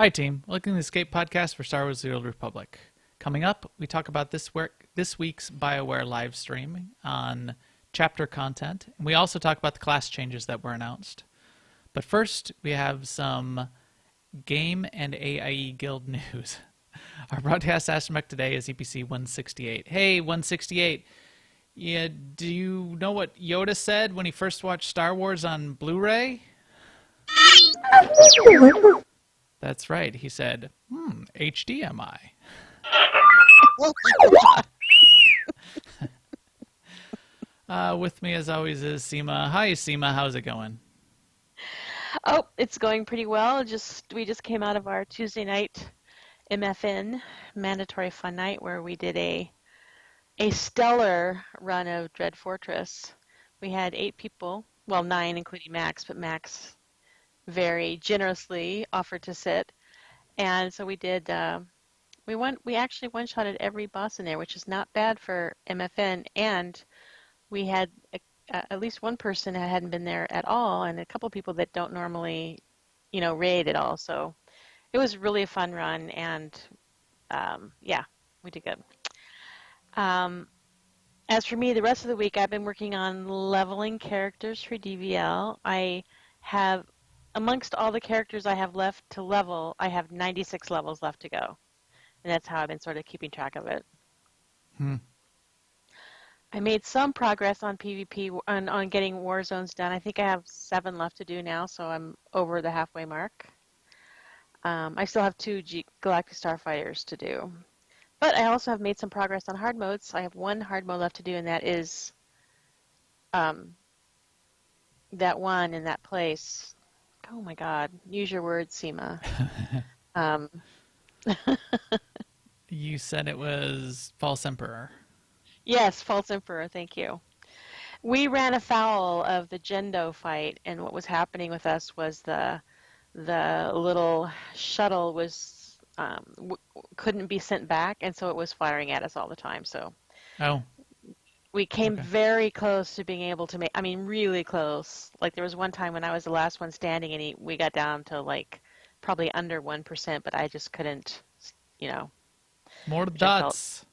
Hi, team. Welcome to the Escape Podcast for Star Wars: The Old Republic. Coming up, we talk about this week's BioWare live stream on chapter content, and we also talk about the class changes that were announced. But first, we have some Game and AIE Guild news. Our broadcast astromech today is EPC 168. Hey, 168. Yeah, do you know what Yoda said when he first watched Star Wars on Blu-ray? That's right. He said, HDMI. With me, as always, is Seema. Hi, Seema. How's it going? Oh, it's going pretty well. We just came out of our Tuesday night MFN mandatory fun night where we did a stellar run of Dread Fortress. We had 8 people, well 9 including Max, but Max very generously offered to sit. And so we did we actually one-shotted every boss in there, which is not bad for MFN, and we had at least one person that hadn't been there at all, and a couple of people that don't normally, raid at all. So it was really a fun run, and yeah, we did good. As for me, the rest of the week, I've been working on leveling characters for DVL. I have, amongst all the characters I have left to level, I have 96 levels left to go, and that's how I've been sort of keeping track of it. I made some progress on PvP, on getting war zones done. I think I have 7 left to do now, so I'm over the halfway mark. I still have 2 Galactic Starfighters to do. But I also have made some progress on hard modes. I have 1 hard mode left to do, and that is that one in that place. Oh my God. Use your words, Seema. You said it was False Emperor. Yes, False Emperor, thank you. We ran afoul of the Gendo fight, and what was happening with us was the little shuttle was couldn't be sent back, and so it was firing at us all the time. So we came very close to being able to make, I mean, really close. Like there was one time when I was the last one standing, and we got down to like probably under 1%, but I just couldn't, More dots.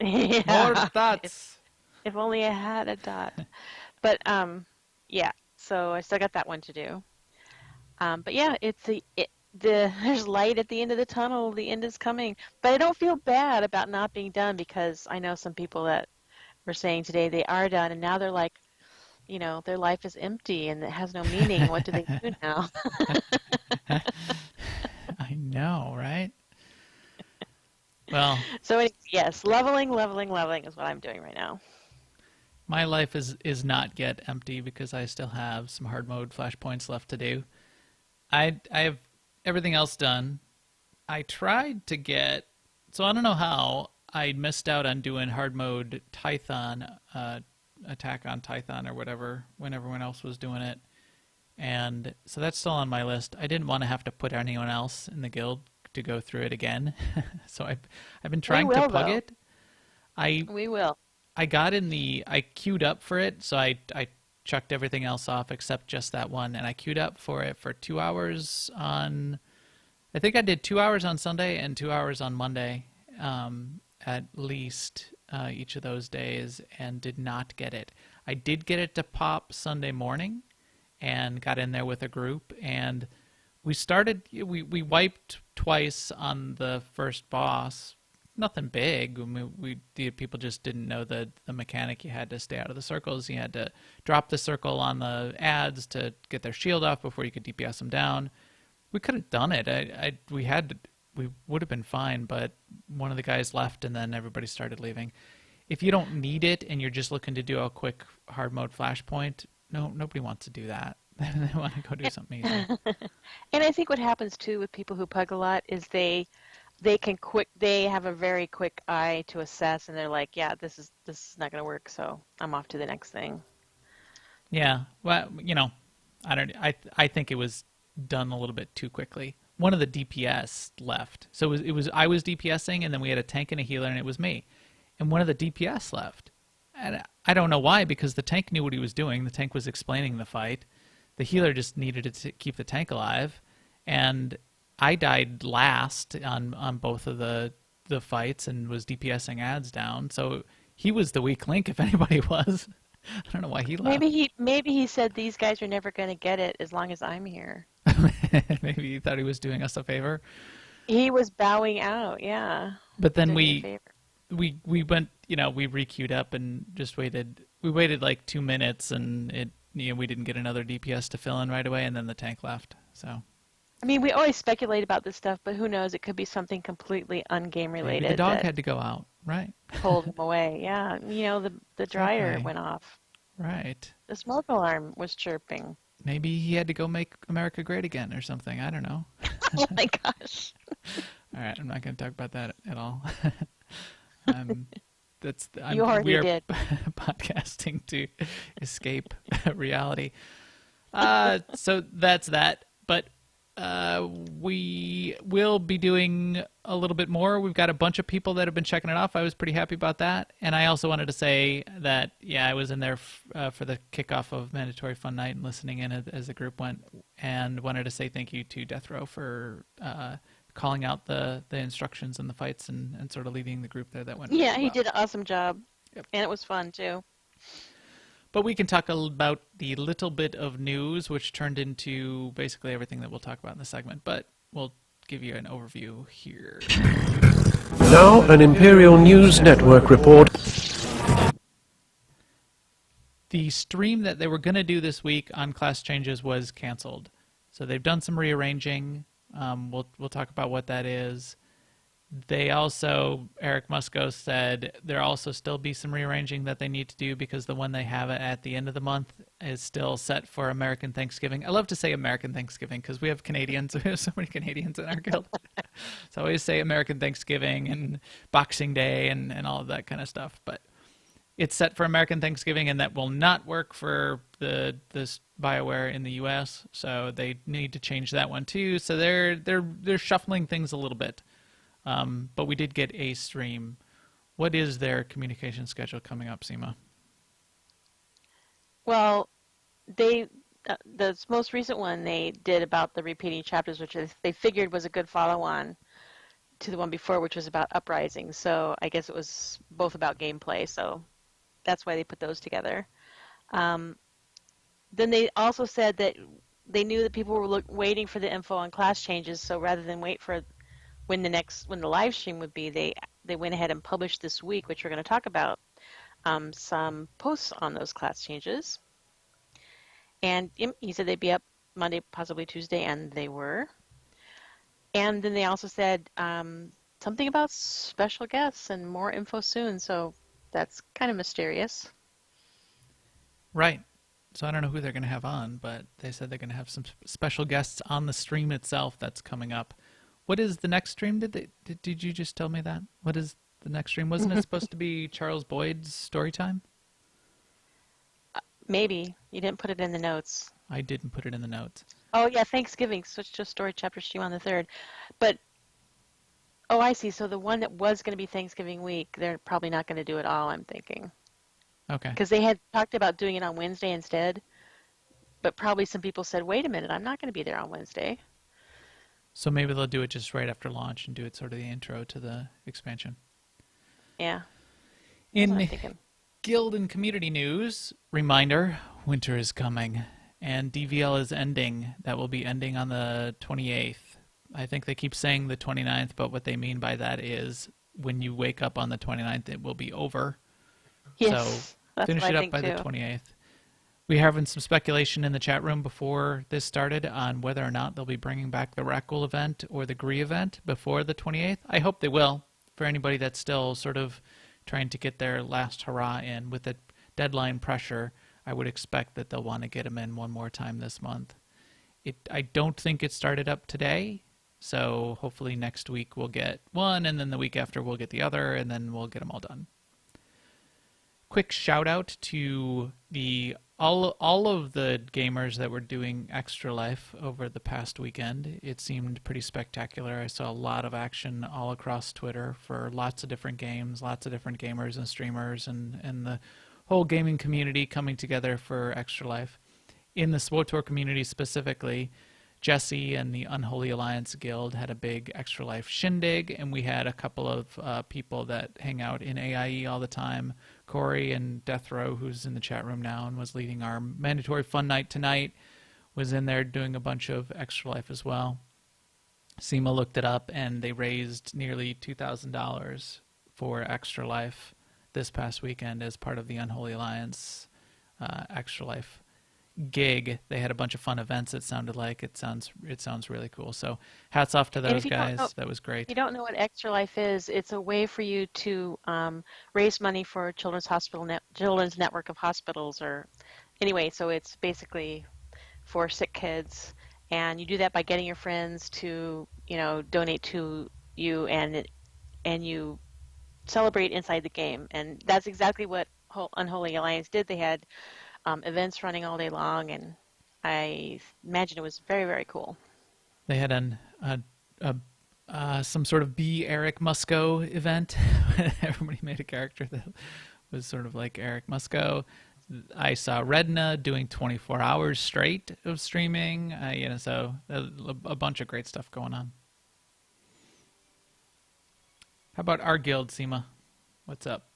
Yeah. More dots. If only I had a dot. But yeah, so I still got that one to do. But yeah, there's light at the end of the tunnel. The end is coming. But I don't feel bad about not being done because I know some people that were saying today they are done, and now they're like, their life is empty and it has no meaning. What do they do now? I know, right? Well, so yes, leveling is what I'm doing right now. My life is not yet empty because I still have some hard mode flashpoints left to do. I have everything else done. I tried to get, so I don't know how I missed out on doing hard mode Tython, attack on Tython or whatever when everyone else was doing it. And so that's still on my list. I didn't want to have to put anyone else in the guild to go through it again. So I've been trying to pug it. We will. I queued up for it, so I chucked everything else off except just that one, and I queued up for it for 2 hours on, I think I did 2 hours on Sunday and 2 hours on Monday, at least each of those days, and did not get it. I did get it to pop Sunday morning and got in there with a group, and we wiped twice on the first boss. Nothing big. I mean, the people just didn't know the mechanic. You had to stay out of the circles. You had to drop the circle on the ads to get their shield off before you could DPS them down. We could have done it. We would have been fine, but one of the guys left, and then everybody started leaving. If you don't need it and you're just looking to do a quick hard mode flashpoint, nobody wants to do that. They want to go do something easy. And I think what happens too with people who pug a lot is they have a very quick eye to assess, and they're like, yeah, this is not going to work, so I'm off to the next thing. Yeah, well, I think it was done a little bit too quickly. One of the DPS left, so it was I was DPSing, and then we had a tank and a healer, and it was me, and one of the DPS left, and I don't know why, because the tank knew what he was doing. The tank was explaining the fight. The healer just needed to keep the tank alive, and I died last on both of the fights and was DPSing ads down. So he was the weak link if anybody was. I don't know why he left. Maybe he said these guys are never going to get it as long as I'm here. Maybe he thought he was doing us a favor. He was bowing out, yeah. But then Doing me a favor. we went, we requeued up and just waited. We waited like 2 minutes and we didn't get another DPS to fill in right away, and then the tank left. So I mean, we always speculate about this stuff, but who knows? It could be something completely ungame maybe the related dog that had to go out, right? pulled him away. Yeah, the dryer Okay, went off. right. The smoke alarm was chirping. Maybe he had to go make America great again or something. I don't know. Oh my gosh. All right, I'm not going to talk about that at all. I'm, You we already are did. podcasting to escape reality. So that's that. But we will be doing a little bit more. We've got a bunch of people that have been checking it off. I was pretty happy about that. And I also wanted to say that, yeah, I was in there for the kickoff of Mandatory Fun Night and listening in as the group went, and wanted to say thank you to Death Row for calling out the instructions and the fights and sort of leading the group there. That went really Yeah, he well. did an awesome job. Yep. And it was fun too. But we can talk about the little bit of news, which turned into basically everything that we'll talk about in the segment. But we'll give you an overview here. Now, an Imperial News Network report. The stream that they were going to do this week on class changes was canceled. So they've done some rearranging. We'll talk about what that is. They also, Eric Musco said, there'll also still be some rearranging that they need to do because the one they have at the end of the month is still set for American Thanksgiving. I love to say American Thanksgiving because we have Canadians. We have so many Canadians in our guild. So I always say American Thanksgiving and Boxing Day and all of that kind of stuff. But it's set for American Thanksgiving, and that will not work for this BioWare in the U.S. So they need to change that one too. So they're shuffling things a little bit. But we did get a stream. What is their communication schedule coming up, Seema? Well, the most recent one they did about the repeating chapters, which they figured was a good follow-on to the one before, which was about Uprising. So I guess it was both about gameplay. So that's why they put those together. Then they also said that they knew that people were waiting for the info on class changes. So rather than wait for when the live stream would be, they went ahead and published this week, which we're going to talk about, some posts on those class changes. And he said they'd be up Monday, possibly Tuesday, and they were. And then they also said something about special guests and more info soon. So that's kind of mysterious. Right. So I don't know who they're going to have on, but they said they're going to have some special guests on the stream itself that's coming up. What is the next stream? Did you just tell me that? What is the next stream? Wasn't it supposed to be Charles Boyd's story time? Maybe. You didn't put it in the notes. I didn't put it in the notes. Oh, yeah, Thanksgiving. Switched to a story chapter stream on the 3rd. But, oh, I see. So the one that was going to be Thanksgiving week, they're probably not going to do it all, I'm thinking. Okay. Because they had talked about doing it on Wednesday instead. But probably some people said, wait a minute, I'm not going to be there on Wednesday. So maybe they'll do it just right after launch and do it sort of the intro to the expansion. Yeah. In guild and community news, reminder, winter is coming and DVL is ending. That will be ending on the 28th. I think they keep saying the 29th, but what they mean by that is when you wake up on the 29th, it will be over. Yes, so finish it up by the 28th. We're having some speculation in the chat room before this started on whether or not they'll be bringing back the Rakul event or the Gree event before the 28th. I hope they will, for anybody that's still sort of trying to get their last hurrah in. With the deadline pressure, I would expect that they'll want to get them in one more time this month. I don't think it started up today, so hopefully next week we'll get one, and then the week after we'll get the other, and then we'll get them all done. Quick shout out to all of the gamers that were doing Extra Life over the past weekend. It seemed pretty spectacular. I saw a lot of action all across Twitter for lots of different games, lots of different gamers and streamers, and the whole gaming community coming together for Extra Life. In the SWTOR community specifically, Jesse and the Unholy Alliance Guild had a big Extra Life shindig, and we had a couple of people that hang out in AIE all the time. Corey and Death Row, who's in the chat room now and was leading our mandatory fun night tonight, was in there doing a bunch of Extra Life as well. SEMA looked it up, and they raised nearly $2,000 for Extra Life this past weekend as part of the Unholy Alliance Extra Life gig. They had a bunch of fun events. It sounded like it sounds really cool. So hats off to And those if you don't know, guys. That was if great. you don't know what Extra Life is, it's a way for you to raise money for Children's Network of Hospitals, or anyway. So it's basically for sick kids, and you do that by getting your friends to, donate to you, and you celebrate inside the game. And that's exactly what Unholy Alliance did. They had events running all day long, and I imagine it was very, very cool. They had some sort of Be Eric Musco event. Everybody made a character that was sort of like Eric Musco. I saw Redna doing 24 hours straight of streaming. So a bunch of great stuff going on. How about our guild, Seema? What's up?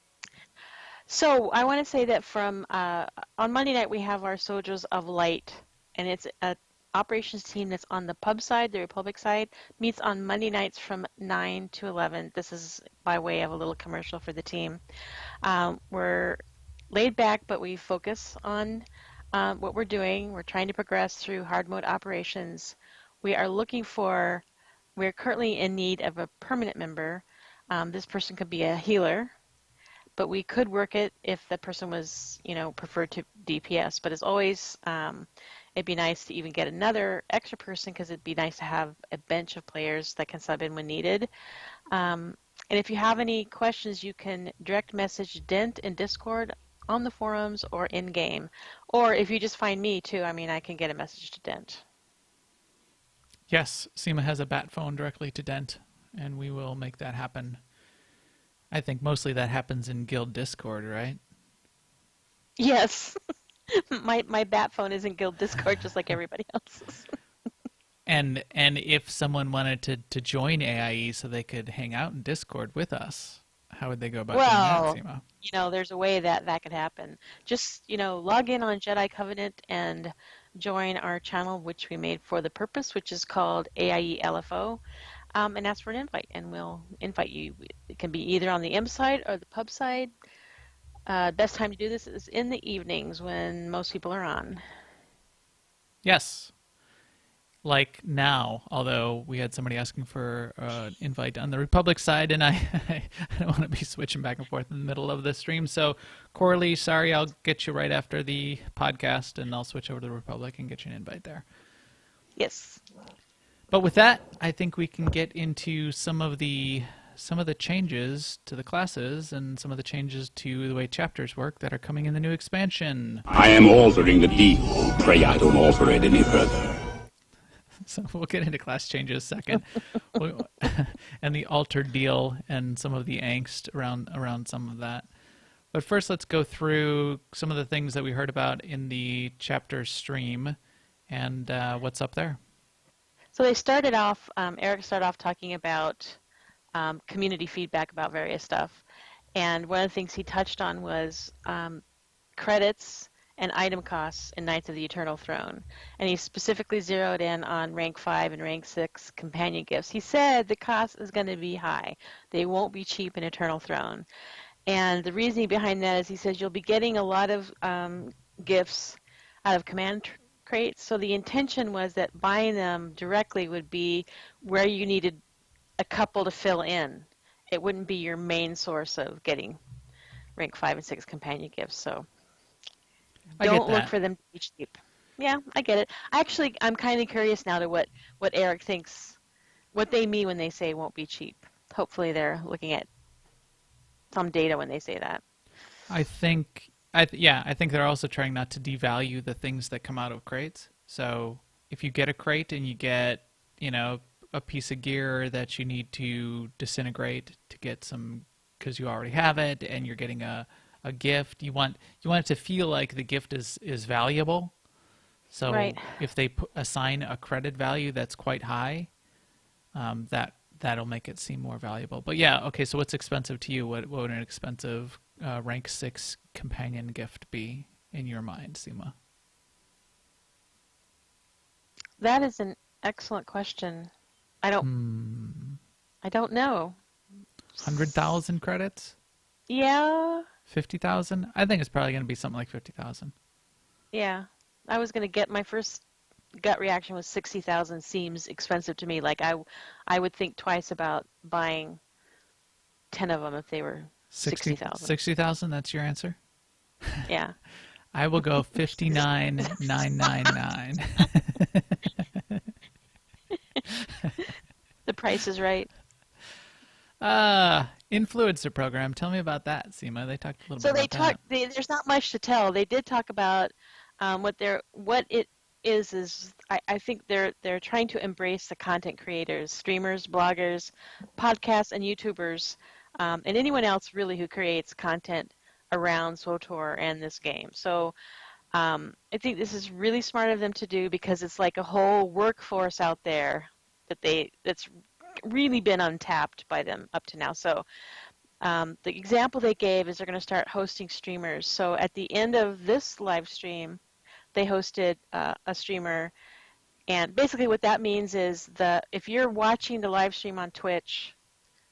So I want to say that from on Monday night we have our Soldiers of Light, and it's an operations team that's on the pub side, the Republic side, meets on Monday nights from 9 to 11. This is by way of a little commercial for the team. We're laid back, but we focus on what we're doing. We're trying to progress through hard mode operations. We're currently in need of a permanent member. This person could be a healer, but we could work it if the person was, preferred to DPS. But as always, it'd be nice to even get another extra person, because it'd be nice to have a bench of players that can sub in when needed. And if you have any questions, you can direct message Dent in Discord, on the forums, or in-game. Or if you just find me too, I can get a message to Dent. Yes, SEMA has a bat phone directly to Dent, and we will make that happen. I think mostly that happens in Guild Discord, right? Yes. My bat phone is in Guild Discord just like everybody else's. And if someone wanted to join AIE so they could hang out in Discord with us, how would they go about doing that, Seema? There's a way that could happen. Just, log in on Jedi Covenant and join our channel, which we made for the purpose, which is called AIE LFO. And ask for an invite, and we'll invite you. It can be either on the imp side or the pub side. Best time to do this is in the evenings when most people are on. Yes. Like now, although we had somebody asking for an invite on the Republic side, and I don't want to be switching back and forth in the middle of the stream. So, Corley, sorry, I'll get you right after the podcast, and I'll switch over to the Republic and get you an invite there. Yes. But with that, I think we can get into some of the changes to the classes and some of the changes to the way chapters work that are coming in the new expansion. I am altering the deal. Pray I don't alter it any further. So we'll get into class changes second, and the altered deal and some of the angst around some of that. But first, let's go through some of the things that we heard about in the chapter stream, and what's up there. So they started off, Eric started off talking about community feedback about various stuff. And one of the things he touched on was credits and item costs in Knights of the Eternal Throne. And he specifically zeroed in on rank 5 and rank 6 companion gifts. He said the cost is going to be high. They won't be cheap in Eternal Throne. And the reasoning behind that is he says you'll be getting a lot of gifts out of command crates. So the intention was that buying them directly would be where you needed a couple to fill in. It wouldn't be your main source of getting rank 5 and 6 companion gifts. So don't look for them to be cheap. Yeah, I get it. I'm kind of curious now to what Eric thinks, what they mean when they say won't be cheap. Hopefully they're looking at some data when they say that. I think they're also trying not to devalue the things that come out of crates. So if you get a crate and you get, a piece of gear that you need to disintegrate to get some, because you already have it, and you're getting a gift, you want it to feel like the gift is valuable. Right. So if they assign a credit value that's quite high, that'll make it seem more valuable. But yeah, okay. So what's expensive to you? What would an expensive rank 6 companion gift be in your mind, Seema? That is an excellent question. I don't I don't know. 100,000 credits? Yeah. 50,000? I think it's probably going to be something like 50,000. Yeah. I was going to get my first gut reaction was 60,000 seems expensive to me. Like I would think twice about buying 10 of them if they were 60,000. 60,000, that's your answer? Yeah. I will go 59,999. The price is right. Influencer program. Tell me about that, Seema. They talked a little So bit about that. there's not much to tell. They did talk about what it is I think they're trying to embrace the content creators, streamers, bloggers, podcasts, and YouTubers, and anyone else really who creates content around SWTOR and this game. So I think this is really smart of them to do because it's like a whole workforce out there that's really been untapped by them up to now. So the example they gave is they're going to start hosting streamers. So at the end of this live stream, they hosted a streamer, and basically what that means is if you're watching the live stream on Twitch,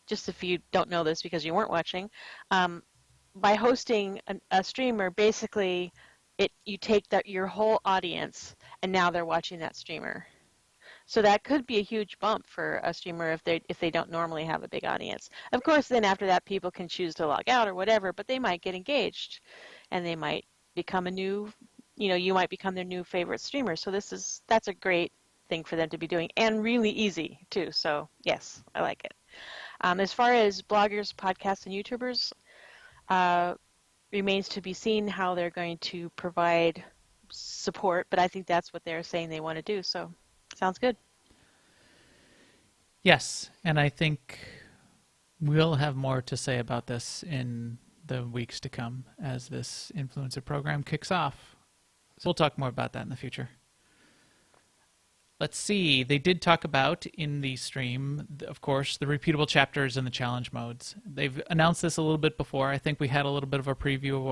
just if you don't know this because you weren't watching, by hosting a streamer, basically you take your whole audience and now they're watching that streamer. So that could be a huge bump for a streamer if they don't normally have a big audience. Of course, then after that, people can choose to log out or whatever, but they might get engaged, and they might become you might become their new favorite streamer. So that's a great thing for them to be doing, and really easy too. So yes, I like it. As far as bloggers, podcasts, and YouTubers, remains to be seen how they're going to provide support, but I think that's what they're saying they want to do. So sounds good. Yes, and I think we'll have more to say about this in the weeks to come as this influencer program kicks off. So we'll talk more about that in the future. Let's see. They did talk about in the stream, of course, the repeatable chapters and the challenge modes. They've announced this a little bit before. I think we had a little bit of a preview of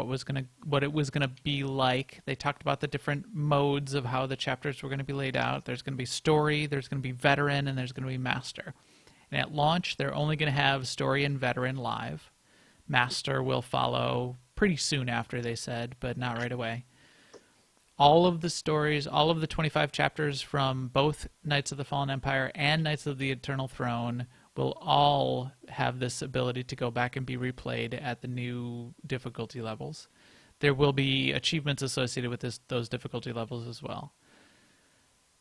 what it was gonna be like. They talked about the different modes of how the chapters were gonna be laid out. There's gonna be story, there's gonna be veteran, and there's gonna be master. And at launch, they're only gonna have story and veteran live. Master will follow pretty soon after, they said, but not right away. All of the stories, all of the 25 chapters from both Knights of the Fallen Empire and Knights of the Eternal Throne will all have this ability to go back and be replayed at the new difficulty levels. There will be achievements associated with those difficulty levels as well.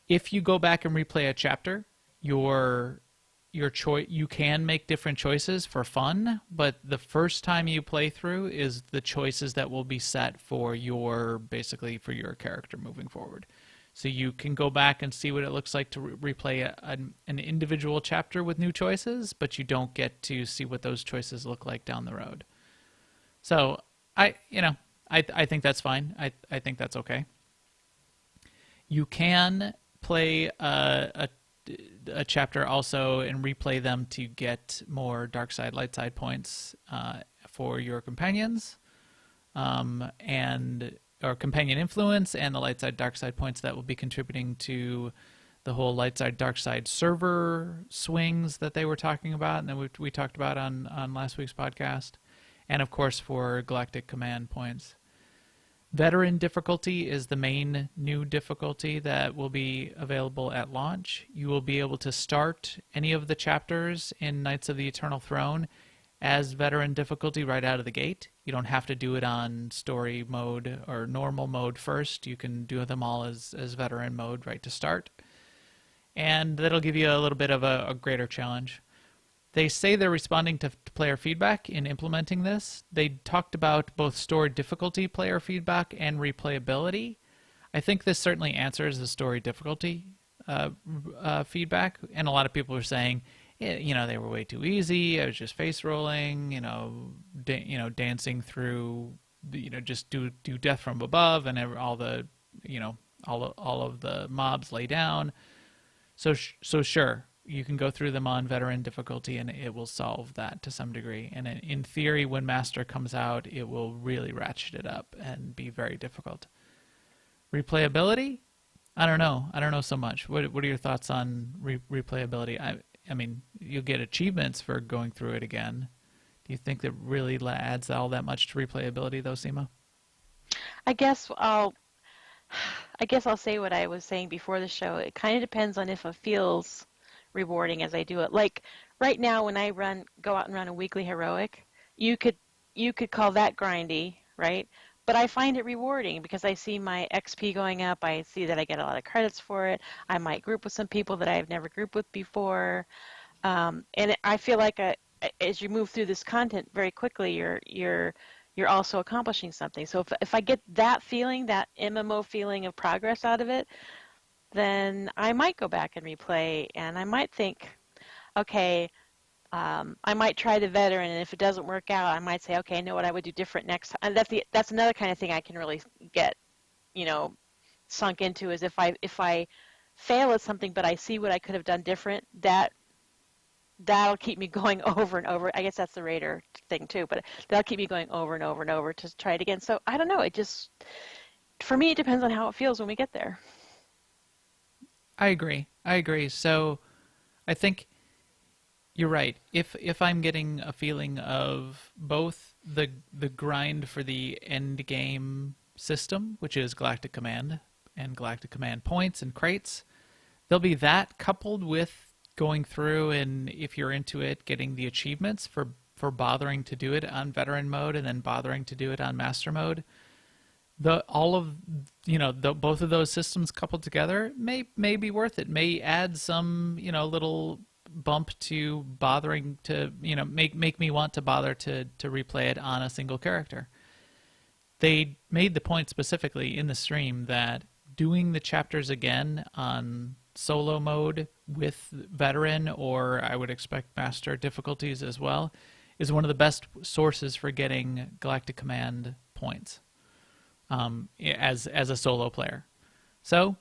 If you go back and replay a chapter, you can make different choices for fun, but the first time you play through is the choices that will be set for your character moving forward. So you can go back and see what it looks like to replay an individual chapter with new choices, but you don't get to see what those choices look like down the road. So I think that's fine. I think that's okay. You can play a chapter also and replay them to get more dark side, light side points for your companions, or companion influence, and the light side, dark side points that will be contributing to the whole light side, dark side server swings that they were talking about, and that we talked about on last week's podcast, and of course for galactic command points. Veteran difficulty is the main new difficulty that will be available at launch. You will be able to start any of the chapters in Knights of the Eternal Throne as veteran difficulty right out of the gate. You don't have to do it on story mode or normal mode first. You can do them all as veteran mode right to start. And that'll give you a little bit of a greater challenge. They say they're responding to player feedback in implementing this. They talked about both story difficulty player feedback and replayability. I think this certainly answers the story difficulty feedback. And a lot of people are saying, they were way too easy. I was just face rolling, dancing through, just do death from above and all the, all of the mobs lay down. So sure, you can go through them on veteran difficulty, and it will solve that to some degree. And in theory, when Master comes out, it will really ratchet it up and be very difficult. Replayability? I don't know. I don't know so much. What are your thoughts on replayability? I mean, you'll get achievements for going through it again. Do you think that really adds all that much to replayability, though, Seema? I guess I'll say what I was saying before the show. It kind of depends on if it feels rewarding as I do it. Like right now, when I go out and run a weekly heroic, you could call that grindy, right? But I find it rewarding because I see my XP going up. I see that I get a lot of credits for it. I might group with some people that I've never grouped with before, I feel like as you move through this content very quickly, you're also accomplishing something. So if I get that feeling, that MMO feeling of progress out of it, then I might go back and replay, and I might think, okay, I might try the veteran, and if it doesn't work out, I might say, okay, I know what I would do different next time. And that's another kind of thing I can really get, sunk into, is if I fail at something, but I see what I could have done different, that'll keep me going over and over. I guess that's the Raider thing too, but that'll keep me going over and over and over to try it again. So I don't know. For me, it depends on how it feels when we get there. I agree. So I think you're right. If I'm getting a feeling of both the grind for the end game system, which is Galactic Command and Galactic Command points and crates, there'll be that coupled with going through, and if you're into it, getting the achievements for bothering to do it on veteran mode and then bothering to do it on master mode. Both of those systems coupled together may be worth it. May add some little bump to bothering to make me want to bother to replay it on a single character. They made the point specifically in the stream that doing the chapters again on solo mode with veteran, or I would expect master difficulties as well, is one of the best sources for getting Galactic Command points as a solo player. So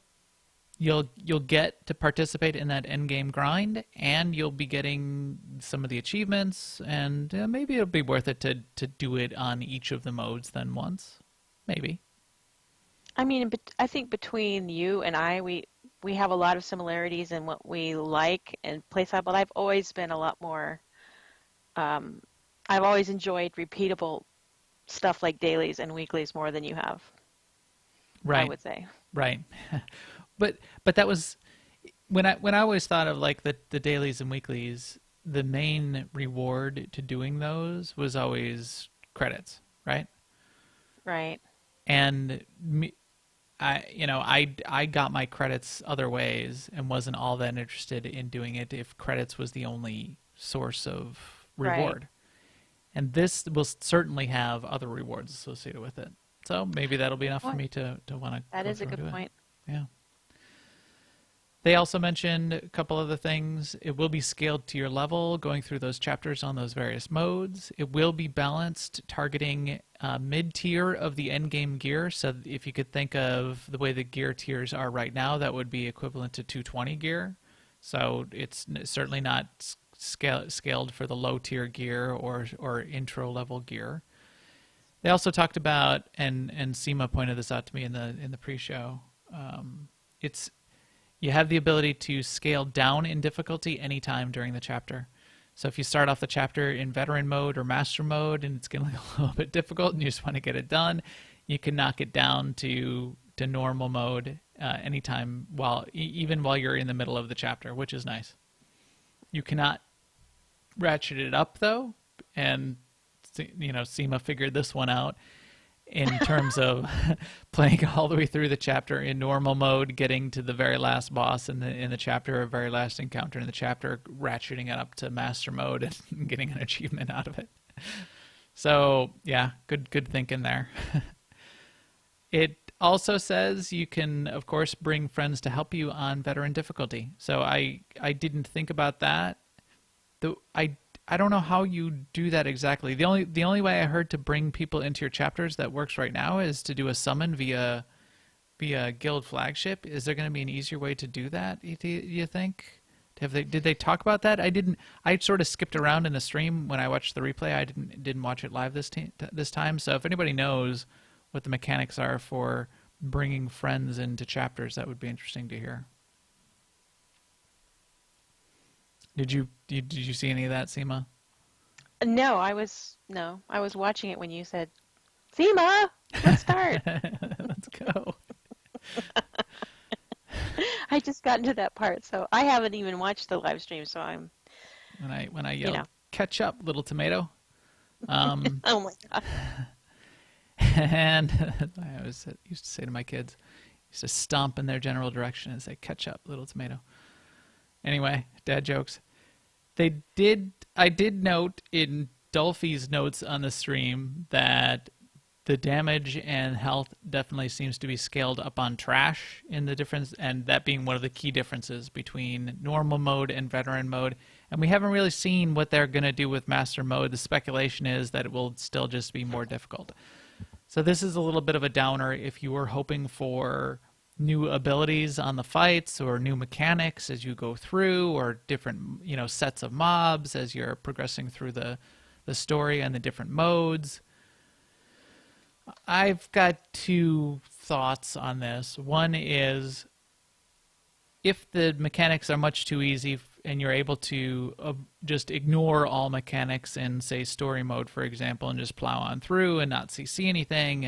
you'll get to participate in that end game grind, and you'll be getting some of the achievements, and maybe it'll be worth it to do it on each of the modes then once. Maybe. I mean, I think between you and I, we have a lot of similarities in what we like and play style, but I've always been a lot more, I've always enjoyed repeatable stuff like dailies and weeklies more than you have. Right. I would say. Right. But that was when I always thought of like the dailies and weeklies, the main reward to doing those was always credits, right? Right. And I got my credits other ways and wasn't all that interested in doing it if credits was the only source of reward. Right. And this will certainly have other rewards associated with it. So maybe that'll be enough for me to want to. That is a good point. Yeah. They also mentioned a couple other things. It will be scaled to your level, going through those chapters on those various modes. It will be balanced, targeting mid-tier of the endgame gear. So if you could think of the way the gear tiers are right now, that would be equivalent to 220 gear. So it's certainly not scaled for the low-tier gear or intro-level gear. They also talked about, and Seema pointed this out to me in the pre-show, you have the ability to scale down in difficulty anytime during the chapter. So if you start off the chapter in veteran mode or master mode and it's getting a little bit difficult and you just want to get it done, you can knock it down to normal mode anytime, even while you're in the middle of the chapter, which is nice. You cannot ratchet it up though, and Seema figured this one out in terms of playing all the way through the chapter in normal mode, getting to the very last boss in the chapter, or very last encounter in the chapter, ratcheting it up to master mode and getting an achievement out of it. So yeah, good thinking there. It also says you can, of course, bring friends to help you on veteran difficulty. So I didn't think about that. I don't know how you do that exactly. The only way I heard to bring people into your chapters that works right now is to do a summon via via guild flagship. Is there going to be an easier way to do that? You think? Did they talk about that? I didn't. I sort of skipped around in the stream when I watched the replay. I didn't watch it live this time. So if anybody knows what the mechanics are for bringing friends into chapters, that would be interesting to hear. Did you see any of that, Seema? No, I was watching it when you said, "Seema, let's start." Let's go. I just got into that part, so I haven't even watched the live stream. So I'm When I yelled, "Catch up, little tomato!" oh my god. And I always used to say to my kids, used to stomp in their general direction and say, "Catch up, little tomato." Anyway, dad jokes. I did note in Dolphy's notes on the stream that the damage and health definitely seems to be scaled up on trash in the difference, and that being one of the key differences between normal mode and veteran mode. And we haven't really seen what they're going to do with master mode. The speculation is that it will still just be more difficult. So this is a little bit of a downer if you were hoping for new abilities on the fights or new mechanics as you go through, or different sets of mobs as you're progressing through the story and the different modes. I've got two thoughts on this. One is, if the mechanics are much too easy and you're able to just ignore all mechanics in, say, story mode, for example, and just plow on through and not see anything,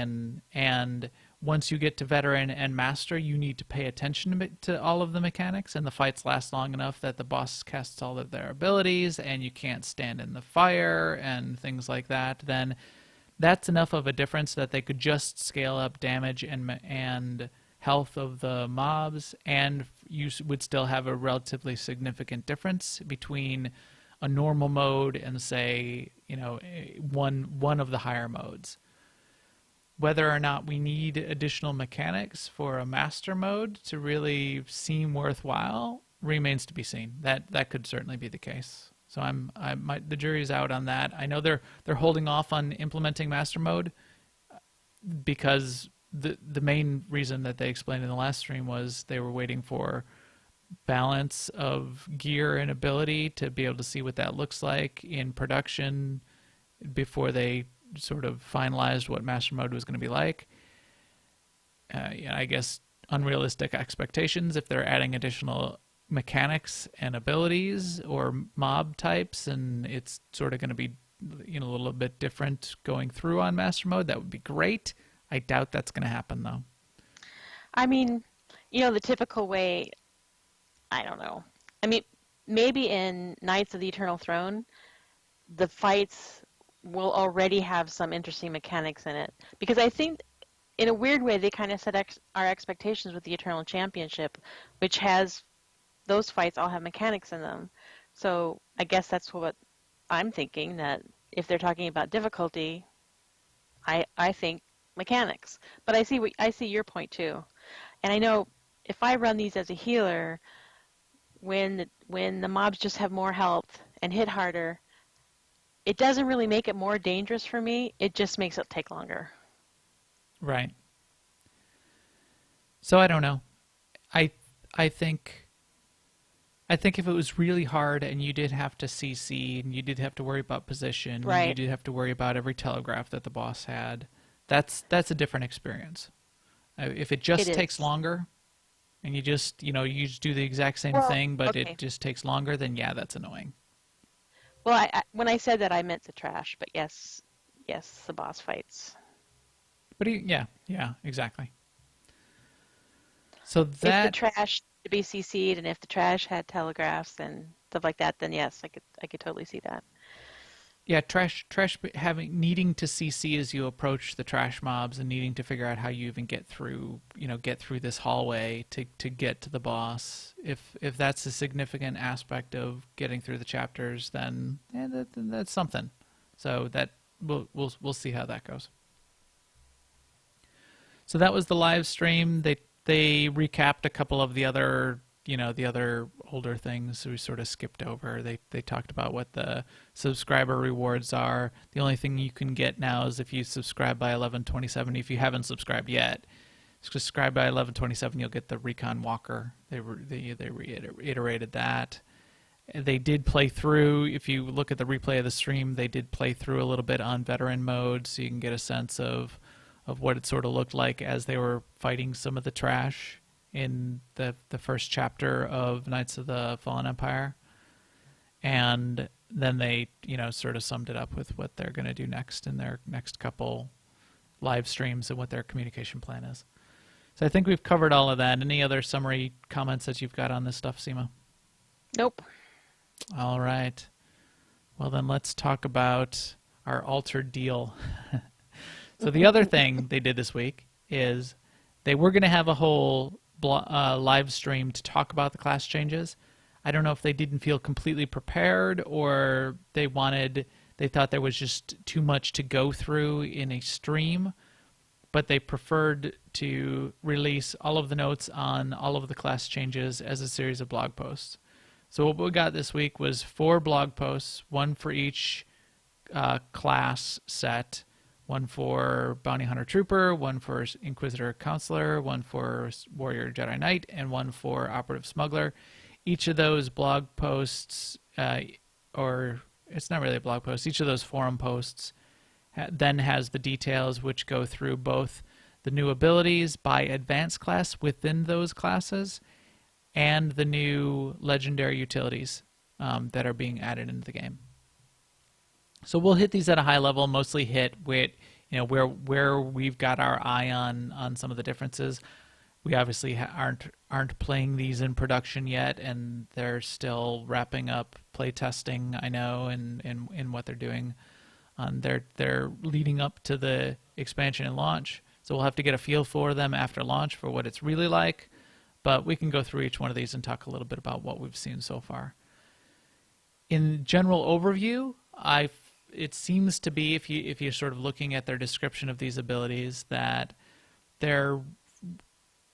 and once you get to veteran and master, you need to pay attention to all of the mechanics, and the fights last long enough that the boss casts all of their abilities and you can't stand in the fire and things like that, then that's enough of a difference that they could just scale up damage and health of the mobs, and you would still have a relatively significant difference between a normal mode and, say, one of the higher modes. Whether or not we need additional mechanics for a master mode to really seem worthwhile remains to be seen. That could certainly be the case. So the jury's out on that. I know they're holding off on implementing master mode because the main reason that they explained in the last stream was they were waiting for balance of gear and ability to be able to see what that looks like in production before they sort of finalized what master mode was going to be like. I guess unrealistic expectations if they're adding additional mechanics and abilities or mob types, and it's sort of going to be a little bit different going through on master mode. That would be great. I doubt that's going to happen, though. I mean, the typical way, I don't know. I mean, maybe in Knights of the Eternal Throne, the fights will already have some interesting mechanics in it. Because I think, in a weird way, they kind of set our expectations with the Eternal Championship, which has, those fights all have mechanics in them. So I guess that's what I'm thinking, that if they're talking about difficulty, I think mechanics. But I see your point too. And I know if I run these as a healer, when the mobs just have more health and hit harder, it doesn't really make it more dangerous for me. It just makes it take longer. Right. So I don't know. I think if it was really hard and you did have to CC and you did have to worry about position, right, and you did have to worry about every telegraph that the boss had, that's a different experience. If it just takes longer and you just do the exact same thing, but it just takes longer, then yeah, that's annoying. Well, when I said that, I meant the trash, but yes, the boss fights. But yeah, exactly. So that if the trash to be CC'd, and if the trash had telegraphs and stuff like that, then yes, I could totally see that. Yeah, trash needing to CC as you approach the trash mobs and needing to figure out how you even get through this hallway to get to the boss. If that's a significant aspect of getting through the chapters, then that's something. So that we'll see how that goes. So that was the live stream. They recapped a couple of the other older things we sort of skipped over. They talked about what the subscriber rewards are. The only thing you can get now is if you subscribe by 11/27, if you haven't subscribed yet. subscribe by 1127, you'll get the Recon Walker. They reiterated that. They did play through, if you look at the replay of the stream, they did play through a little bit on veteran mode, so you can get a sense of what it sort of looked like as they were fighting some of the trash in the first chapter of Knights of the Fallen Empire. And then they, sort of summed it up with what they're going to do next in their next couple live streams and what their communication plan is. So I think we've covered all of that. Any other summary comments that you've got on this stuff, Seema? Nope. All right. Well, then let's talk about our altered deal. So the other thing they did this week is they were going to have a whole live stream to talk about the class changes. I don't know if they didn't feel completely prepared or they thought there was just too much to go through in a stream, but they preferred to release all of the notes on all of the class changes as a series of blog posts. So what we got this week was 4 blog posts, one for each class set, one for Bounty Hunter Trooper, one for Inquisitor Counselor, one for Warrior Jedi Knight, and one for Operative Smuggler. Each of those blog posts, or it's not really a blog post, each of those forum posts then has the details which go through both the new abilities by advanced class within those classes and the new legendary utilities that are being added into the game. So we'll hit these at a high level, mostly hit with where we've got our eye on some of the differences. We obviously aren't playing these in production yet, and they're still wrapping up play testing, I know, and what they're doing. They're leading up to the expansion and launch, so we'll have to get a feel for them after launch for what it's really like. But we can go through each one of these and talk a little bit about what we've seen so far. In general overview, it seems to be, if you're sort of looking at their description of these abilities, that they're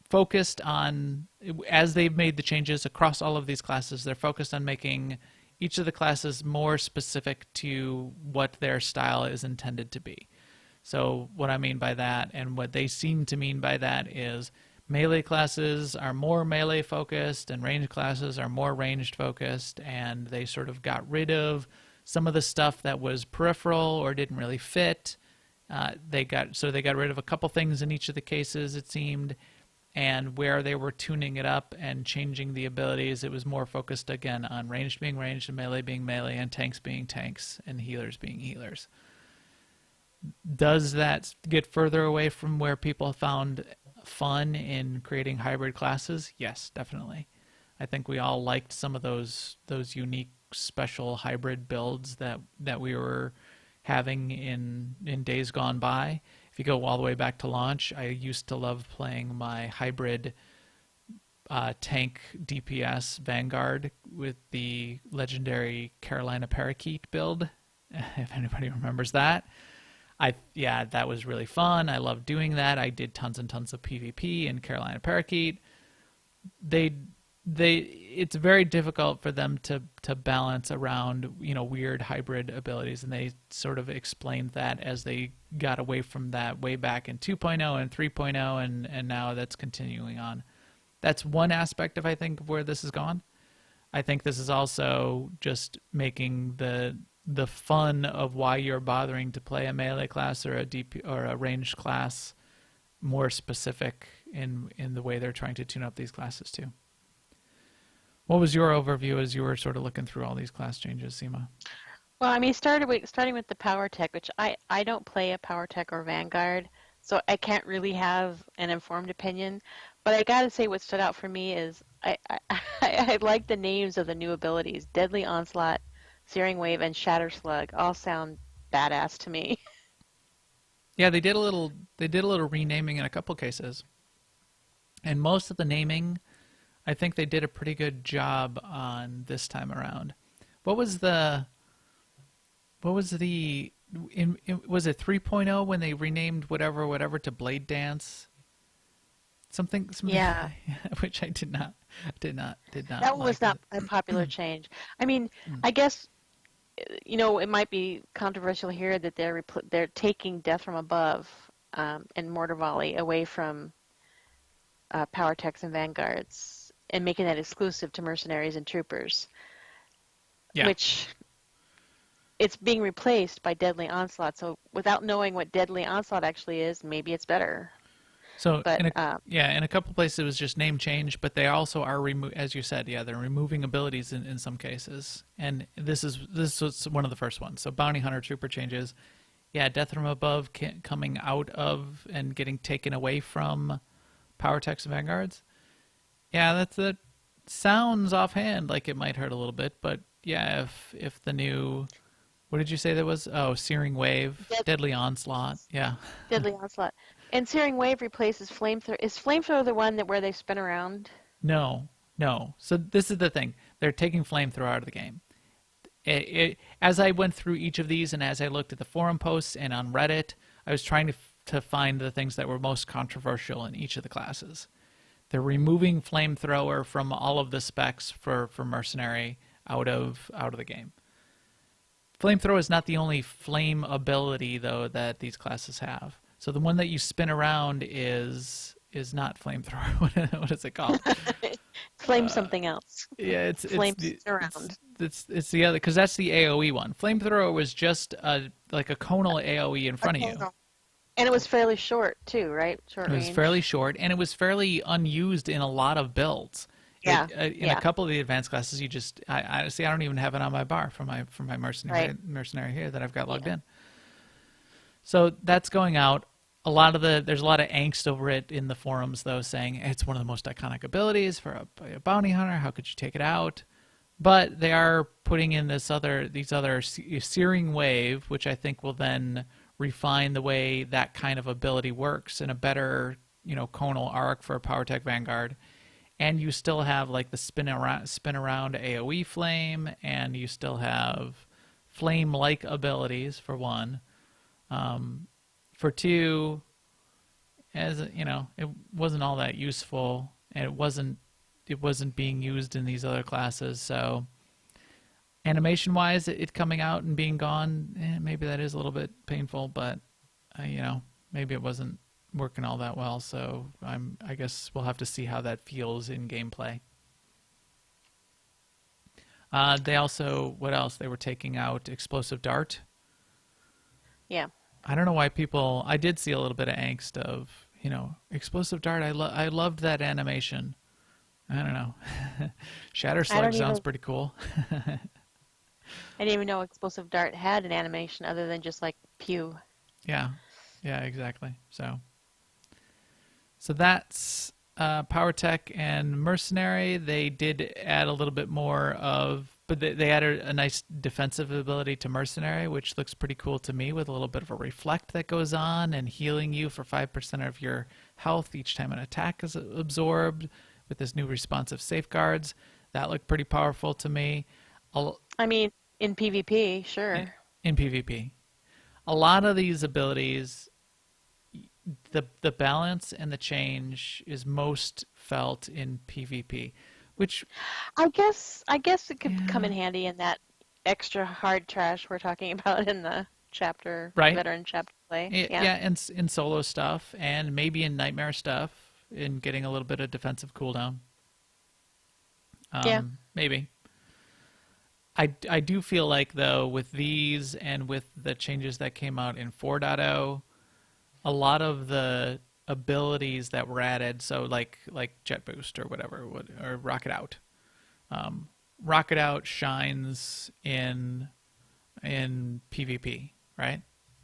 focused on, as they've made the changes across all of these classes, they're focused on making each of the classes more specific to what their style is intended to be. So what I mean by that, and what they seem to mean by that, is melee classes are more melee focused and ranged classes are more ranged focused, and they sort of got rid of some of the stuff that was peripheral or didn't really fit. They got rid of a couple things in each of the cases, it seemed, and where they were tuning it up and changing the abilities, it was more focused again on ranged being ranged and melee being melee and tanks being tanks and healers being healers. Does that get further away from where people found fun in creating hybrid classes? Yes, definitely. I think we all liked some of those unique special hybrid builds that we were having in days gone by. If you go all the way back to launch, I used to love playing my hybrid tank DPS Vanguard with the legendary Carolina Parakeet build, if anybody remembers that. That was really fun. I loved doing that. I did tons and tons of PvP in Carolina Parakeet. It's very difficult for them to balance around weird hybrid abilities, and they sort of explained that as they got away from that way back in 2.0 and 3.0, and now that's continuing on. That's one aspect of, I think, where this has gone. I think this is also just making the fun of why you're bothering to play a melee class or a ranged class more specific in the way they're trying to tune up these classes too. What was your overview as you were sort of looking through all these class changes, Seema? Well, I mean, starting with the Power Tech, which I don't play a Power Tech or Vanguard, so I can't really have an informed opinion. But I gotta say, what stood out for me is I like the names of the new abilities. Deadly Onslaught, Searing Wave, and Shatter Slug all sound badass to me. Yeah, they did a little renaming in a couple cases, and most of the naming, I think they did a pretty good job on this time around. Was it 3.0 when they renamed whatever to Blade Dance? Something Yeah. which I did not That was like not a popular change. I mean, I guess it might be controversial here that they're taking Death from Above and Mortar Volley away from power techs and vanguards and making that exclusive to mercenaries and troopers, Yeah. which it's being replaced by Deadly Onslaught. So without knowing what Deadly Onslaught actually is, maybe it's better. So But in a couple places it was just name change, but they also are as you said, they're removing abilities in some cases. And this was one of the first ones. So Bounty Hunter Trooper changes. Yeah, Death from Above coming out of and getting taken away from Power Techs and Vanguards. Yeah, that sounds offhand like it might hurt a little bit, but yeah, if the new, what did you say that was? Oh, Searing Wave, Deadly Onslaught. Yeah. Deadly Onslaught. And Searing Wave replaces Flamethrower. Is Flamethrower the one where they spin around? No. So this is the thing. They're taking Flamethrower out of the game. As I went through each of these and as I looked at the forum posts and on Reddit, I was trying to find the things that were most controversial in each of the classes. They're removing Flamethrower from all of the specs for Mercenary out of the game. Flamethrower is not the only flame ability, though, that these classes have. So the one that you spin around is not Flamethrower. What is it called? Flame something else. Yeah, it's around. It's the other, because that's the AOE one. Flamethrower was just like a conal AOE in front of you. And it was fairly short too, right? Short It was range. fairly short, and it was fairly unused in a lot of builds. Yeah. In a couple of the advanced classes, you just I see. I don't even have it on my bar for my mercenary here that I've got logged in. So that's going out. There's a lot of angst over it in the forums, though, saying it's one of the most iconic abilities for a bounty hunter. How could you take it out? But they are putting in these other Searing Wave, which I think will then refine the way that kind of ability works in a better, conal arc for a Power Tech Vanguard. And you still have like the spin around AOE flame, and you still have flame-like abilities for one. For two, as it wasn't all that useful, and it wasn't being used in these other classes. So animation-wise, it coming out and being gone, maybe that is a little bit painful, but maybe it wasn't working all that well. So I guess we'll have to see how that feels in gameplay. They also, what else? They were taking out Explosive Dart. Yeah. I don't know why I did see a little bit of angst of, Explosive Dart. I loved that animation. I don't know. Shatter Slug sounds pretty cool. I didn't even know Explosive Dart had an animation other than just like pew. Yeah, exactly. So that's Power Tech and Mercenary. They did add a little bit more but they added a nice defensive ability to Mercenary, which looks pretty cool to me, with a little bit of a reflect that goes on and healing you for 5% of your health each time an attack is absorbed, with this new responsive safeguards. That looked pretty powerful to me. I mean, in PvP, sure. In PvP. A lot of these abilities, the balance and the change is most felt in PvP, which I guess it could come in handy in that extra hard trash we're talking about in the chapter, right? Veteran chapter play. Yeah, and in solo stuff, and maybe in nightmare stuff, in getting a little bit of defensive cooldown. Maybe. I do feel like, though, with these and with the changes that came out in 4.0, a lot of the abilities that were added, so like Jet Boost or whatever, or Rocket Out. Rocket Out shines in PvP, right?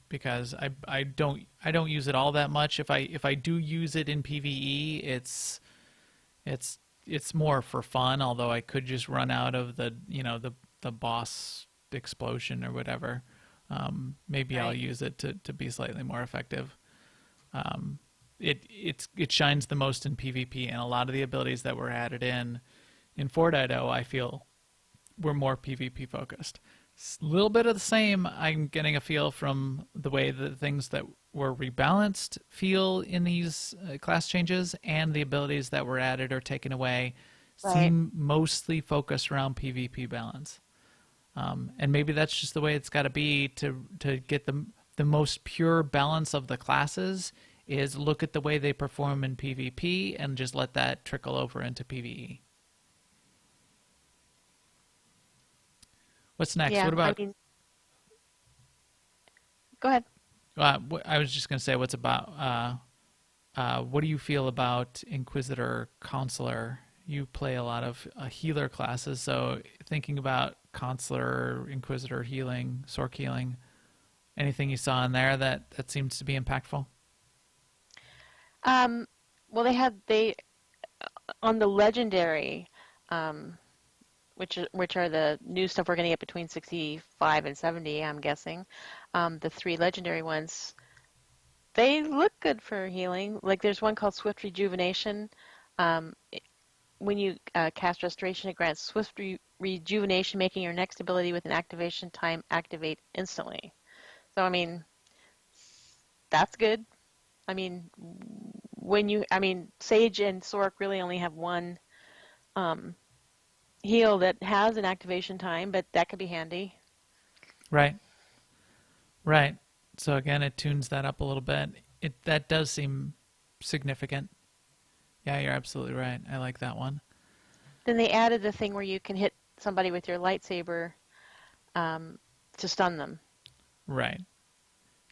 Because I don't use it all that much. If I do use it in PvE, it's more for fun. Although I could just run out of the boss explosion or whatever. Maybe I'll use it to be slightly more effective. It shines the most in PvP, and a lot of the abilities that were added in 4.0, I feel, were more PvP focused. A little bit of the same, I'm getting a feel from the way the things that were rebalanced feel in these class changes, and the abilities that were added or taken away seem mostly focused around PvP balance. And maybe that's just the way it's got to be to get the most pure balance of the classes is look at the way they perform in PvP and just let that trickle over into PvE. What's next? Yeah, What I about? mean, go ahead. I was just going to say, what's about? What do you feel about Inquisitor Consular? You play a lot of healer classes, so thinking about Consular, Inquisitor healing, Sorc healing, anything you saw in there that seems to be impactful? Um, well, they on the legendary, um, which are the new stuff we're going to get between 65 and 70, I'm guessing. The three legendary ones, they look good for healing. Like there's one called Swift Rejuvenation. Um, when you cast Restoration, it grants Swift Rejuvenation, making your next ability with an activation time activate instantly. So, I mean, that's good. I mean, Sage and Sorc really only have one um, heal that has an activation time, but that could be handy. Right, right. So again, it tunes that up a little bit. That does seem significant. Yeah, you're absolutely right. I like that one. Then they added the thing where you can hit somebody with your lightsaber to stun them. Right.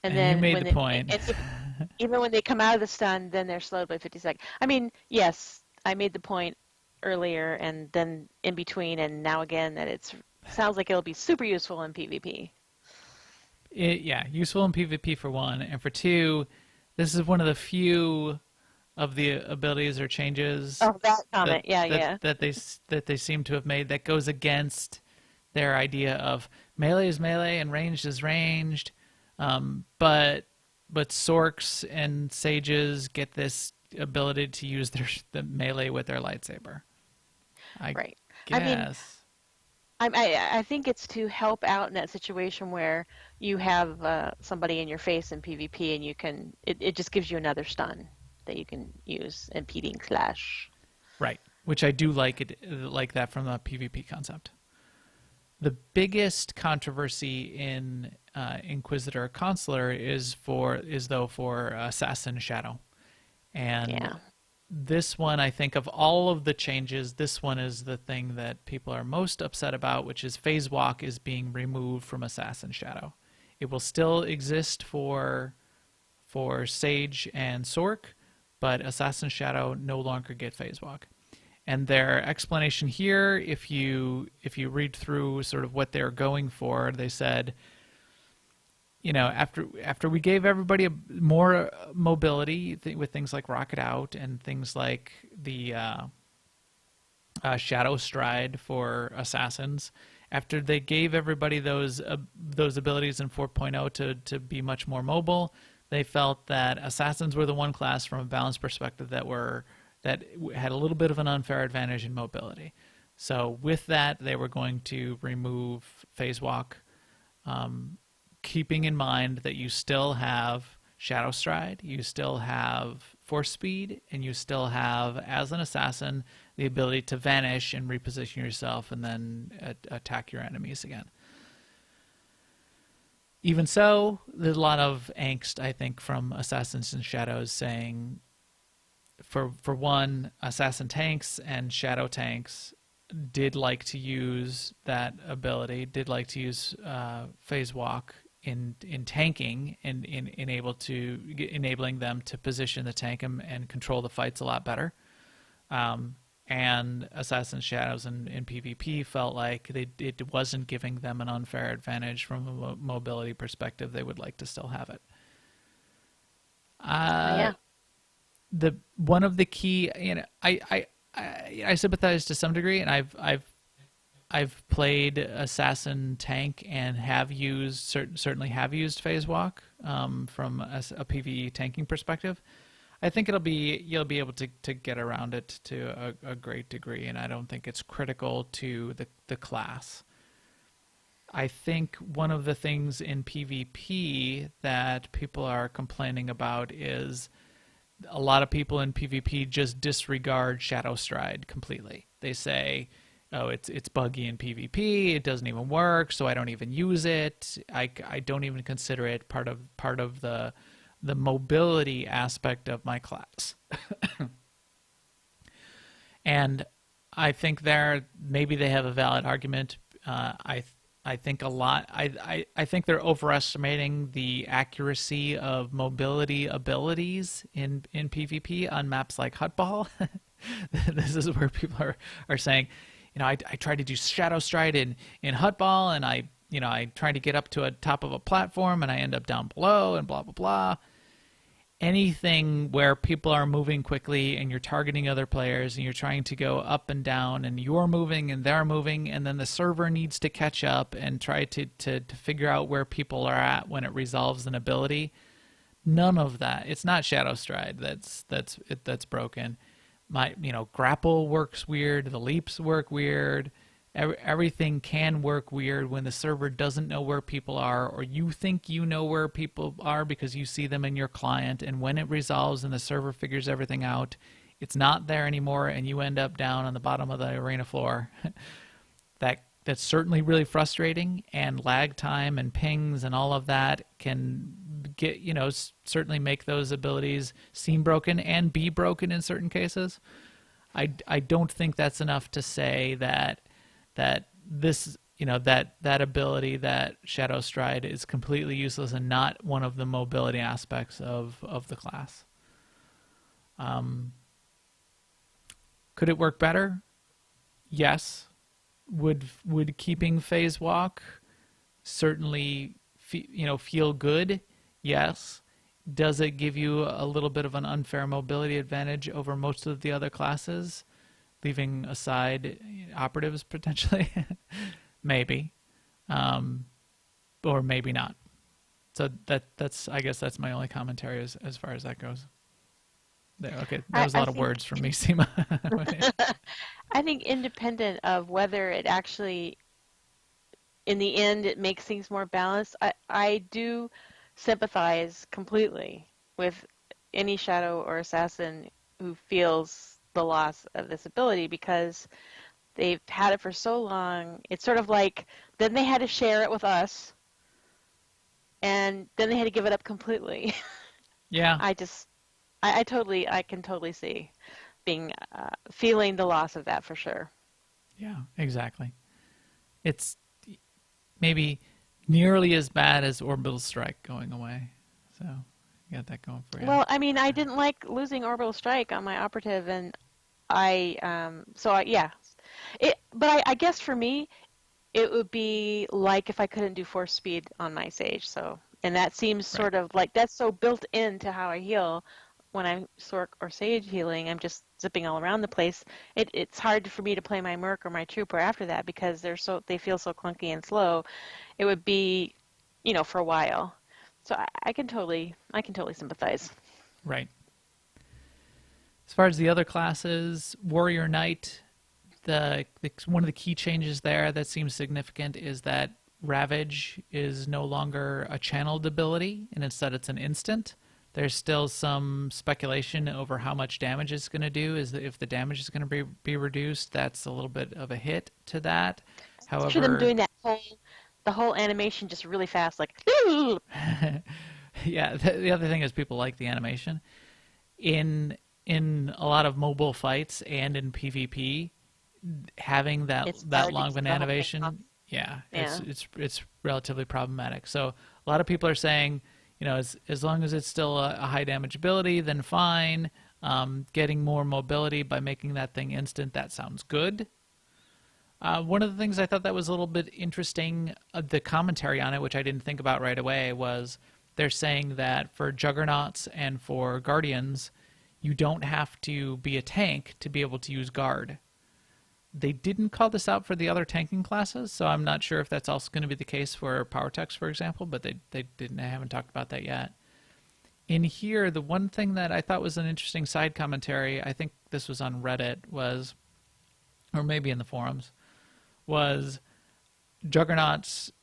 And And you then made the point. even when they come out of the stun, then they're slowed by 50 seconds. I mean, yes, I made the point earlier and then in between and now again that it sounds like it'll be super useful in PvP. Yeah, useful in PvP for one, and for two, this is one of the few of the abilities or changes Oh, that comment. that Yeah, that yeah. that they seem to have made that goes against their idea of melee is melee and ranged is ranged, but Sorcs and Sages get this ability to use the melee with their lightsaber. I Right. I mean, guess. I think it's to help out in that situation where you have somebody in your face in PvP and it just gives you another stun that you can use impeding clash. Right, which I do like that from a PvP concept. The biggest controversy in Inquisitor Consular is for Assassin Shadow, and Yeah. this one, I think, of all of the changes, this one is the thing that people are most upset about, which is Phase Walk is being removed from Assassin Shadow. It will still exist for Sage and Sorc, but Assassin Shadow no longer get Phase Walk. And their explanation here, if you read through sort of what they're going for, they said, after we gave everybody more mobility with things like Rocket Out and things like the Shadow Stride for assassins, after they gave everybody those abilities in 4.0 to be much more mobile, they felt that assassins were the one class from a balance perspective that had a little bit of an unfair advantage in mobility. So with that, they were going to remove Phase Walk, keeping in mind that you still have Shadow Stride, you still have Force Speed, and you still have, as an assassin, the ability to vanish and reposition yourself and then attack your enemies again. Even so, there's a lot of angst, I think, from Assassins and Shadows saying, for one, Assassin tanks and Shadow tanks did like to use that ability, did like to use Phase Walk in tanking and enabling them to position the tank and control the fights a lot better. And Assassin Shadows in PvP felt like it wasn't giving them an unfair advantage from a mobility perspective. They would like to still have it. Yeah. One of the key, I sympathize to some degree, and I've played Assassin tank and certainly have used Phase Walk from a PvE tanking perspective. I think you'll be able to get around it to a great degree, and I don't think it's critical to the class. I think one of the things in PvP that people are complaining about is a lot of people in PvP just disregard Shadow Stride completely. They say, oh, it's buggy in PvP, it doesn't even work, so I don't even use it. I don't even consider it part of the the mobility aspect of my class. And I think there maybe they have a valid argument. I think a lot. I think they're overestimating the accuracy of mobility abilities in PvP on maps like Hutball. This is where people are saying, I tried to do Shadow Stride in Hutball, and I tried to get up to a top of a platform, and I end up down below, and blah blah blah. Anything where people are moving quickly and you're targeting other players and you're trying to go up and down and you're moving and they're moving, and then the server needs to catch up and try to figure out where people are at when it resolves an ability. None of that. It's not Shadow Stride that's broken. Grapple works weird. The leaps work weird. Everything can work weird when the server doesn't know where people are, or you think you know where people are because you see them in your client, and when it resolves and the server figures everything out, it's not there anymore, and you end up down on the bottom of the arena floor. That's certainly really frustrating, and lag time and pings and all of that can get, certainly make those abilities seem broken and be broken in certain cases. I don't think that's enough to say that this, that ability, that Shadow Stride, is completely useless and not one of the mobility aspects of the class. Could it work better? Yes. Would keeping phase walk certainly feel good? Yes. Does it give you a little bit of an unfair mobility advantage over most of the other classes, leaving aside operatives potentially? Maybe, or maybe not. So that's I guess that's my only commentary as far as that goes. Okay, that was a lot of words from me, Seema. I think independent of whether it actually, in the end, it makes things more balanced, I do sympathize completely with any shadow or assassin who feels the loss of this ability, because they've had it for so long. It's sort of like, then they had to share it with us, and then they had to give it up completely. Yeah. I can totally see feeling the loss of that for sure. Yeah, exactly. It's maybe nearly as bad as Orbital Strike going away. So you got that going for you. Well, I mean, I didn't like losing Orbital Strike on my operative, and but I guess for me, it would be like if I couldn't do force speed on my Sage. So, and that seems sort of like that's so built into how I heal. When I'm Sork or Sage healing, I'm just zipping all around the place. It's hard for me to play my Merc or my Trooper after that because they feel so clunky and slow. It would be, for a while. So I can totally sympathize. Right. As far as the other classes, Warrior Knight, one of the key changes there that seems significant is that Ravage is no longer a channeled ability, and instead it's an instant. There's still some speculation over how much damage it's going to do. If the damage is going to be reduced, that's a little bit of a hit to that. However, picture them doing the whole animation just really fast, like. Yeah. The other thing is people like the animation in a lot of mobile fights and in PvP. Having that long of an animation, it's relatively problematic. So a lot of people are saying, as long as it's still a high damage ability, then fine. Getting more mobility by making that thing instant, that sounds good. One of the things I thought that was a little bit interesting, the commentary on it, which I didn't think about right away, was they're saying that for Juggernauts and for Guardians, you don't have to be a tank to be able to use Guard. They didn't call this out for the other tanking classes, so I'm not sure if that's also going to be the case for Power Techs, for example, but they haven't talked about that yet. In here, the one thing that I thought was an interesting side commentary, I think this was on Reddit, or maybe in the forums, was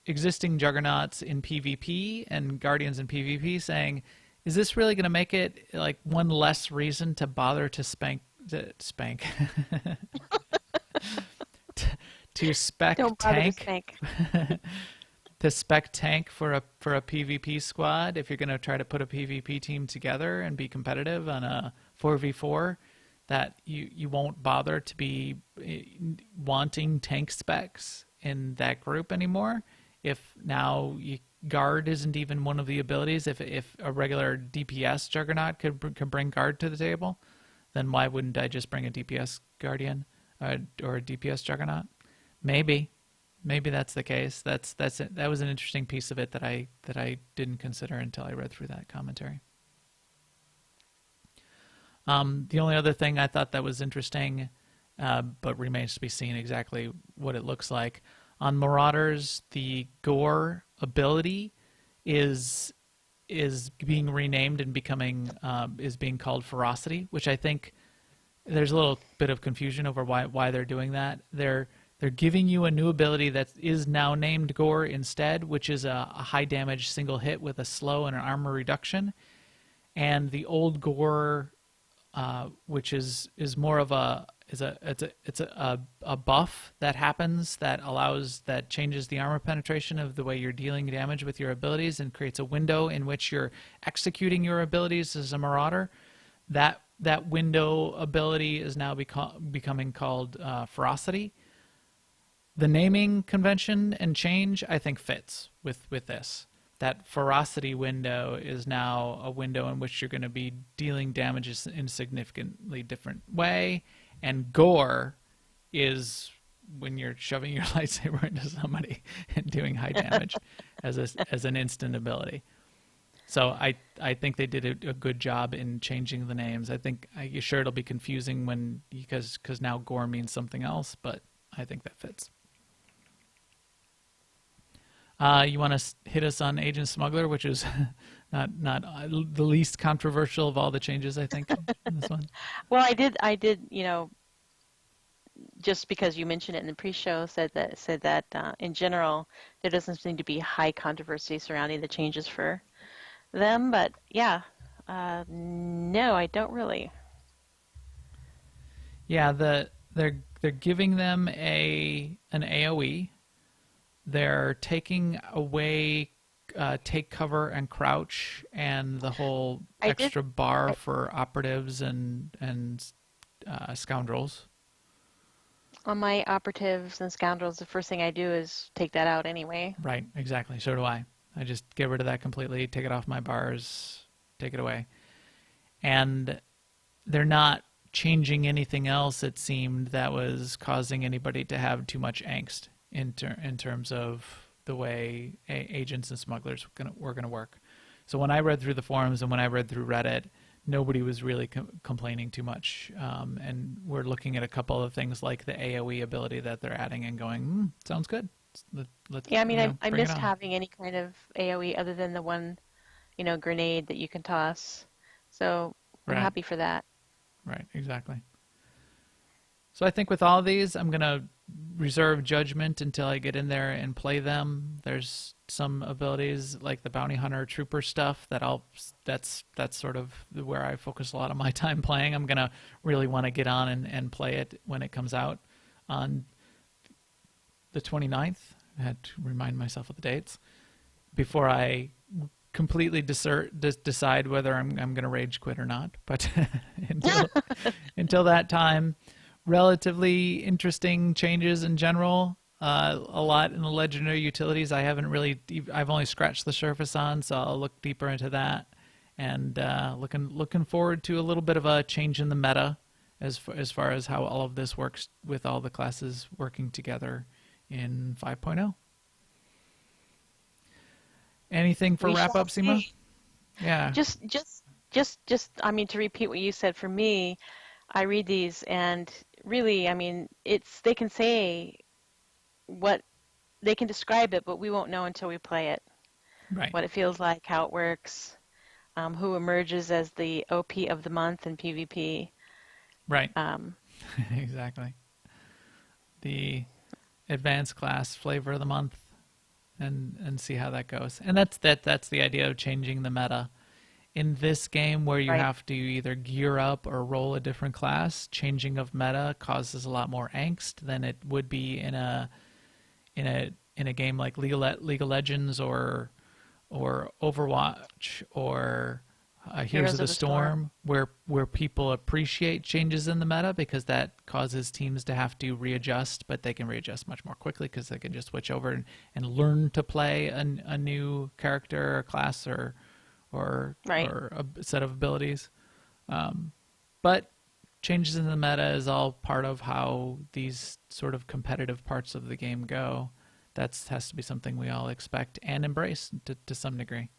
existing Juggernauts in PvP and Guardians in PvP saying, is this really going to make it like one less reason to bother to spank to spec Don't bother tank to spank. the spec tank for a PvP squad, if you're going to try to put a PvP team together and be competitive on a 4v4, that you won't bother to be wanting tank specs in that group anymore. If now guard isn't even one of the abilities, if a regular DPS juggernaut could bring guard to the table, then why wouldn't I just bring a DPS guardian or a DPS juggernaut? Maybe that's the case. That was an interesting piece of it that I didn't consider until I read through that commentary. The only other thing I thought that was interesting, but remains to be seen exactly what it looks like, on Marauders, the Gore ability is being renamed and is being called Ferocity, which I think there's a little bit of confusion over why they're doing that. They're giving you a new ability that is now named Gore instead, which is a high damage single hit with a slow and an armor reduction. And the old Gore, which is more of a buff that happens that changes the armor penetration of the way you're dealing damage with your abilities and creates a window in which you're executing your abilities as a Marauder. That window ability is now becoming called Ferocity. The naming convention and change, I think, fits with this. That Ferocity window is now a window in which you're going to be dealing damages in a significantly different way. And Gore is when you're shoving your lightsaber into somebody and doing high damage as an instant ability. So I think they did a good job in changing the names. You're sure it'll be confusing because now Gore means something else, but I think that fits. You want to hit us on Agent Smuggler, which is not the least controversial of all the changes, I think, in this one. Well, I did, just because you mentioned it in the pre-show, said that in general there doesn't seem to be high controversy surrounding the changes for them, but yeah, no, I don't really. Yeah, they're giving them an AOE. They're taking away take cover and crouch and the whole extra bar for operatives and scoundrels. On my operatives and scoundrels, the first thing I do is take that out anyway. Right, exactly. So do I. I just get rid of that completely, take it off my bars, take it away. And they're not changing anything else, it seemed, that was causing anybody to have too much angst in terms of the way agents and smugglers were going to work. So when I read through the forums and when I read through Reddit, nobody was really complaining too much. And we're looking at a couple of things like the AoE ability that they're adding and going, sounds good. Yeah, I mean, I missed having any kind of AoE other than the one, grenade that you can toss. So I'm happy for that. Right, exactly. So I think with all of these, I'm going to reserve judgment until I get in there and play them. There's some abilities like the bounty hunter trooper stuff that's sort of where I focus a lot of my time playing. I'm going to really want to get on and play it when it comes out on the 29th. I had to remind myself of the dates before I completely decide whether I'm going to rage quit or not. But until that time, relatively interesting changes in general. A lot in the legendary utilities I've only scratched the surface on, so I'll look deeper into that. And looking forward to a little bit of a change in the meta as far as how all of this works with all the classes working together in 5.0. Anything for wrap up, Seema? Yeah. Just, I mean, to repeat what you said, for me, I read these and really, I mean, they can say what they can describe it, but we won't know until we play it. Right. What it feels like, how it works, who emerges as the OP of the month in PvP. Right. Exactly. The advanced class flavor of the month, and see how that goes. And that's the idea of changing the meta. In this game where you have to either gear up or roll a different class, changing of meta causes a lot more angst than it would be in in a game like League of Legends or Overwatch or Heroes of the Storm, where people appreciate changes in the meta because that causes teams to have to readjust, but they can readjust much more quickly because they can just switch over and learn to play a new character or class or Right. or a set of abilities. But changes in the meta is all part of how these sort of competitive parts of the game go. That has to be something we all expect and embrace to some degree.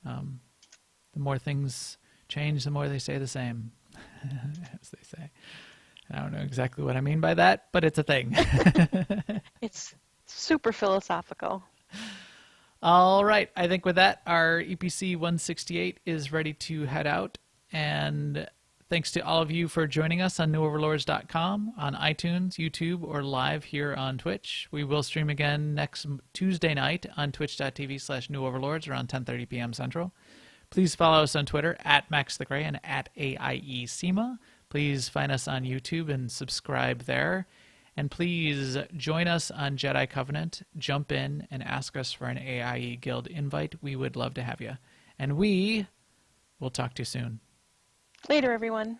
The more things change, the more they stay the same, as they say. I don't know exactly what I mean by that, but it's a thing. It's super philosophical. All right. I think with that, our EPC 168 is ready to head out. And thanks to all of you for joining us on newoverlords.com, on iTunes, YouTube, or live here on Twitch. We will stream again next Tuesday night on twitch.tv/newoverlords around 10:30 p.m. Central. Please follow us on Twitter @MaxTheGray and @AIESEMA. Please find us on YouTube and subscribe there. And please join us on Jedi Covenant. Jump in and ask us for an AIE Guild invite. We would love to have you. And we will talk to you soon. Later, everyone.